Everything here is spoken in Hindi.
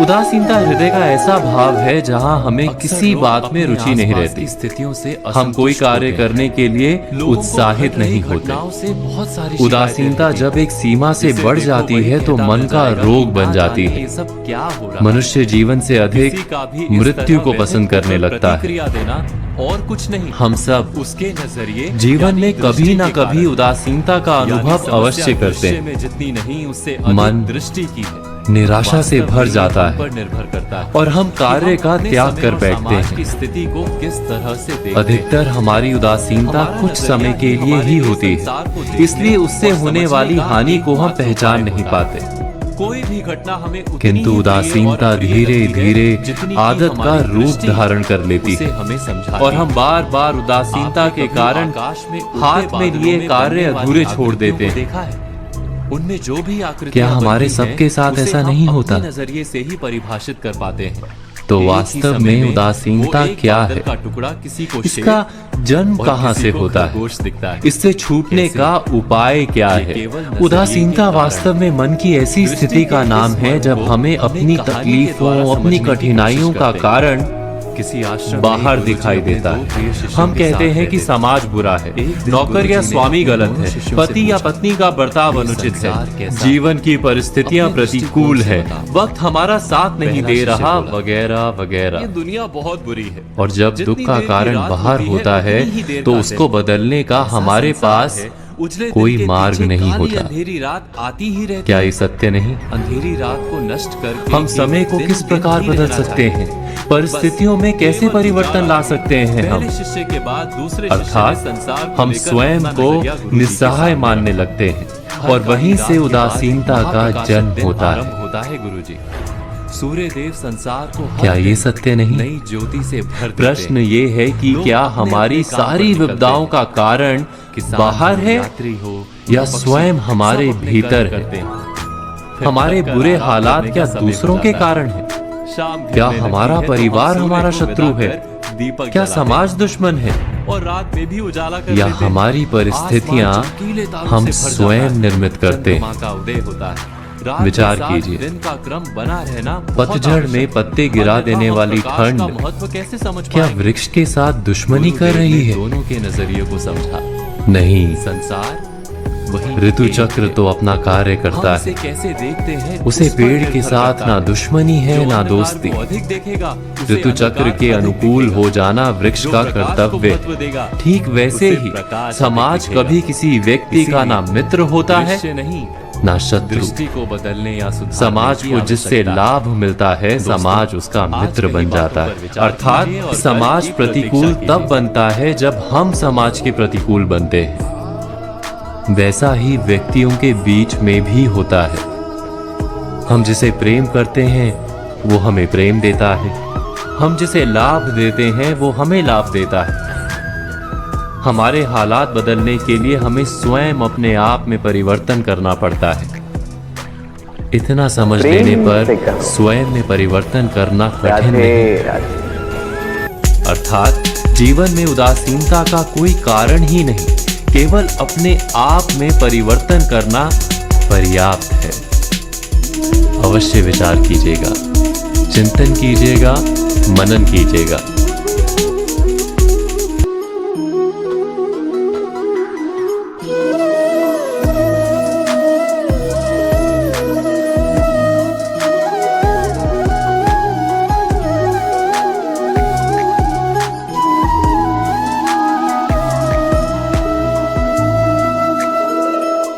उदासीनता हृदय का ऐसा भाव है जहां हमें किसी बात में रुचि नहीं रहती। स्थितियों से हम कोई कार्य करने के लिए उत्साहित नहीं होते। उदासीनता जब एक सीमा से बढ़ जाती है तो मन का रोग बन जाती है। सब क्या हो रहा है? मनुष्य जीवन से अधिक मृत्यु को पसंद करने लगता है। देना और कुछ नहीं। हम सब उसके नजरिए जीवन में कभी न कभी उदासीनता का अनुभव अवश्य करते हैं। जितनी नहीं उससे मन दृष्टि की है, निराशा से भर जाता है पर निर्भर करता है और हम कार्य का त्याग कर बैठते समाज की हैं। स्थिति को किस तरह से देखते हैं। अधिकतर हमारी उदासीनता कुछ समय के लिए ही होती है, इसलिए उससे होने वाली हानि को हम पहचान नहीं पाते। कोई भी घटना हमें उतनी किंतु ही उदासीनता प्रिय और धीरे अप्रिय धीरे जितनी आदत का हमारी रूप दृष्टि धारण कर लेती उसे है हमें समझा और हम बार बार उदासीनता के कारण हाथ में लिए कार्य अधूरे छोड़ देते हैं। देखा है उनमें जो भी आकृतियां क्या हमारे बनती हैं, सबके साथ उसे ऐसा हम नहीं अपने होता? नजरिए से ही परिभाषित कर पाते हैं। तो एक ही वास्तव समय में उदासीनता वो एक क्या बादल है? का टुकड़ा किसी को इसका शेर जन्म और कहाँ किसी से को होता है? खरगोश दिखता है। इससे छूटने कैसे? का उपाय क्या ये है? केवल नजरिए उदासीनता के कारण वास्तव में मन की ऐसी दृष्टि स्थिति का के नाम इस है मन जब को हमें अपनी अपनी कहानी के तकलीफों, द्वारा अपनी समझने की कठिनाइयों कोशिश का करते हैं। कारण किसी आश्रम बाहर में दिखाई गुरुजी देता अपने दो प्रिय है। शिष्यों हम के कहते साथ हैं कि रहते समाज बुरा है, एक दिन नौकर या गुरुजी ने स्वामी अपने गलत दोनों है, शिष्यों से पति या पूछा, पत्नी का बर्ताव ये अनुचित संसार है, कैसा जीवन की परिस्थितियां अपने प्रतिकूल दृष्टिकोण से है, बताओ। वक्त हमारा साथ नहीं पहला दे शिष्य रहा, बोला, वगैरह ये वगैरह। दुनिया बहुत बुरी है और जब जितनी दुख का देर की कारण रात बाहर होती होता है उतनी ही देर तो का उसको दिन। बदलने का ऐसा हमारे संसार पास है, उजले दिन कोई के मार्ग पीछे नहीं काली होता। अंधेरी रात आती ही रहती क्या है। ये सत्य नहीं? अंधेरी रात को नष्ट करके हम समय को दिन किस दिन प्रकार ही बदल रहना सकते चाहिए। हैं? परिस्थितियों में कैसे केवल परिवर्तन ला सकते हैं हम? पहले शिष्य के बाद दूसरे शिष्य ने अर्थात संसार को हम लेकर स्वयं अपना को नजरिया गुरुजी के निस्सहाय सामने मानने रखा। लगते हैं हर और वहीं काली रात से के बाद उदासीनता एक का महाप्रकाशित जन्म दिन होता है। आरंभ होता है गुरुजी। सूर्य देव संसार को हर क्या ये दिन सत्य नहीं? नई ज्योति से भर देते प्रश्न हैं। ये है कि लोग क्या अपने हमारी अपने काम पर सारी निकलते विपदाओं हैं। का कारण किसान बाहर हो, है यात्री हो या पक्षी, स्वयं हमारे सब अपने भीतर कर्म है? करते हैं। फिर हमारे थक कर बुरे आराम हालात करने क्या का समय दूसरों हो के जाता है। कारण है? शाम क्या ढलने हमारा लगती है तो परिवार हम हमारा सूर्य को शत्रु है? विदा दीपक क्या जलाते समाज हैं दुश्मन है? और रात में भी उजाला कर या देते हैं। हमारी परिस्थितियां आसमान चमकीले तारों हम से भर जाता स्वयं है। निर्मित करते हैं? चंद्रमा का उदय होता है। रात के विचार साथ कीजिए। दिन का क्रम बना रहना बहुत पतझड़ आवश्यक में है। पत्ते गिरा अन्यथा देने हम वाली प्रकाश का ठंड महत्व कैसे समझ क्या पाएंगे? वृक्ष के साथ दुश्मनी कर गुरुदेव रही ने है? दोनों के नजरिए को समझा। नहीं, संसार वही ऋतु एक चक्र है। तो अपना कार्य करता हम इसे है। कैसे देखते हैं उसे उस पर पेड़ के निर्भर साथ करता ना है। दुश्मनी है जो ना अंधकार दोस्ती। को अधिक देखेगा, उसे ऋतु चक्र अंधकार के अधिक अनुकूल दिखेगा। हो जाना वृक्ष जो का प्रकाश को कर्तव्य महत्व देगा, ठीक वैसे उसे ही प्रकाश समाज अधिक दिखेगा। कभी किसी व्यक्ति का ना मित्र होता है दृश्य नहीं, ना शत्रु। दृष्टि को बदलने या सुधारने समाज की को जिससे आवश्यकता है। लाभ मिलता है दोस्तों, समाज उसका आज मित्र कही बन बातों जाता पर है। विचार कीजिए अर्थात और समाज कल की प्रतिकूल प्रतीक्षा तब बनता है जब हम समाज के प्रतिकूल बनते हैं। वैसा ही व्यक्तियों के बीच में भी होता है। हम जिसे प्रेम करते हैं वो हमें प्रेम देता है, हम जिसे लाभ देते हैं वो हमें लाभ देता है। हमारे हालात बदलने के लिए हमें स्वयं अपने आप में परिवर्तन करना पड़ता है। इतना समझ लेने पर स्वयं में परिवर्तन करना कठिन नहीं। अर्थात जीवन में उदासीनता का कोई कारण ही नहीं, केवल अपने आप में परिवर्तन करना पर्याप्त है। अवश्य विचार कीजिएगा, चिंतन कीजिएगा, मनन कीजिएगा।